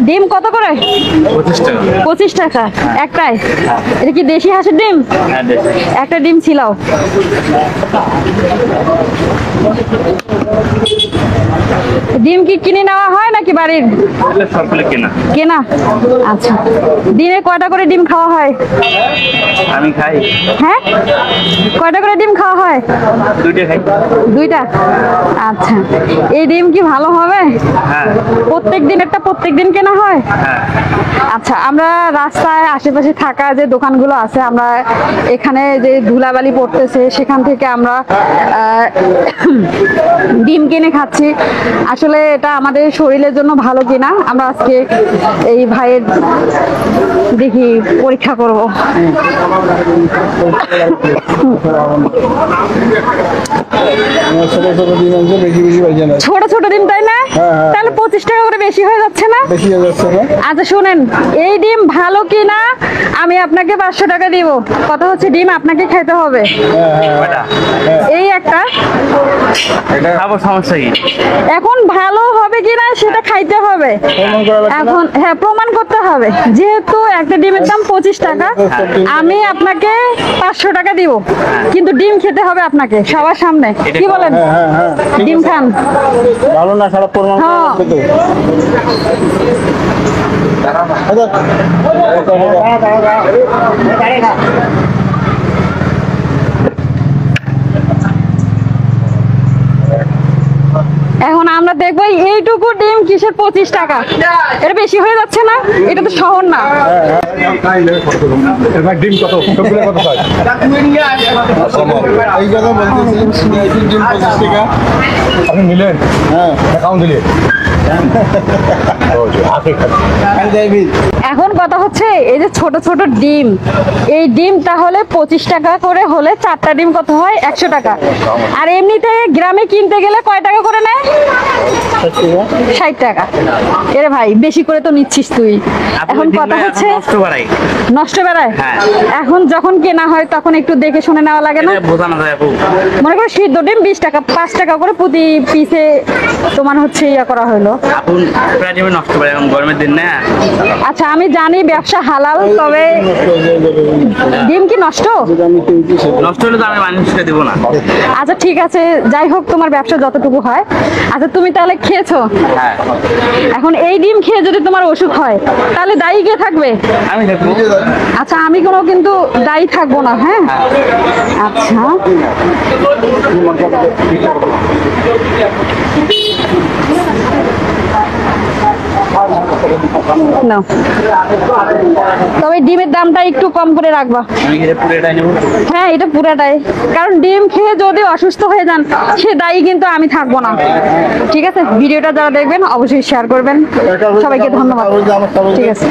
ডিম কত করে? 25 টাকা। 25 টাকা একটাই? এটা কি দেশি হাঁসের ডিম? হ্যাঁ দেশি। একটা ডিম ছিলাও। ডিম কি কিনে নেওয়া হয় নাকি বাড়ির? সবগুলো কেনা। কেনা। আচ্ছা, দিনে কয়টা করে ডিম খাওয়া হয়? আমি খাই। হ্যাঁ, কয়টা করে ডিম খাওয়া হয়? 2টা খাই। 2টা? আচ্ছা, এই ডিম কি ভালো হবে? হ্যাঁ। প্রত্যেক দিন একটা প্রত্যেক দিন কেনা হয়? হ্যাঁ। আচ্ছা, আমরা রাস্তায় আশেপাশে থাকা যে দোকানগুলো আছে, আমরা এখানে যে ধুলাবালি পড়তেছে সেখান থেকে আমরা ডিম কিনে খাচ্ছি। আসলে এটা আমাদের শরীরের জন্য ভালো কিনা আমরা আজকে এই ভাইয়ের দেখি পরীক্ষা করব। ছোট ছোট ডিম, তাই না? তাহলে 25 টাকা করে বেশি হয়ে যাচ্ছে না? আচ্ছা শুনেন, এই ডিম ভালো কিনা আমি আপনাকে 500 টাকা দিব। কথা হচ্ছে ডিম আপনাকে খেতে হবে। এই একটা খাবো, সমস্যা কি? এখন ভালো হবে কিনা সেটা খাইতে হবে এখন। হ্যাঁ, প্রমাণ করতে হবে। যেহেতু একটা ডিমের দাম 25 টাকা, আমি আপনাকে 500 টাকা দিব, কিন্তু ডিম খেতে হবে আপনাকে সবার সামনে। কি বলেন? ডিম খান। ভালো না খারাপ প্রমাণ এখন আমরা দেখবো এইটুকু ডিম কিসের 25 টাকা। এটা বেশি হয়ে যাচ্ছে না? এটা তো শহর না। ডিম কত? কত চাই? এই কথা বলতেছি, ডিম 25 টাকা আপনি নিলেন? হ্যাঁ, অ্যাকাউন্ট দিলেন। এখন কথা হচ্ছে এই যে ছোট ছোট ডিম, এই ডিম তাহলে 25 টাকা করে হলে 4টা ডিম কত হয়? 100 টাকা। আর এমনিতে গ্রামে কিনতে গেলে কয় টাকা করে নেয়? 60 টাকা। এরে ভাই, বেশি করে তো নিচ্ছিস তুই। এখন কথা হচ্ছে নষ্ট বেড়ায়। এখন যখন কেনা হয় তখন একটু দেখে শুনে নেওয়া লাগে না? মনে করো সিদ্ধ ডিম 20 টাকা, 5 টাকা করে প্রতি পিসে তোমার হচ্ছে ইয়া করা হলো। আচ্ছা, আমি জানি ব্যবসা হালাল, তবে ডিম কি নষ্ট হলে তো আমি মানুষকে দিব না। আচ্ছা ঠিক আছে, যাই হোক, তোমার ব্যবসা যতটুকু হয়। আচ্ছা, তুমি তাহলে খেয়েছো? এখন এই ডিম খেয়ে যদি তোমার অসুখ হয় তাহলে দায়ী কে থাকবে? আমি থাকবো। আচ্ছা, আমি কোনো কিন্তু দায়ী থাকবো না। হ্যাঁ, আচ্ছা। তবে ডিমের দামটা একটু কম করে রাখবা। হ্যাঁ, এটা পুরাটাই, কারণ ডিম খেয়ে যদি অসুস্থ হয়ে যান সে দায়ী কিন্তু আমি থাকবো না। ঠিক আছে, ভিডিওটা যারা দেখবেন অবশ্যই শেয়ার করবেন। সবাইকে ধন্যবাদ। ঠিক আছে।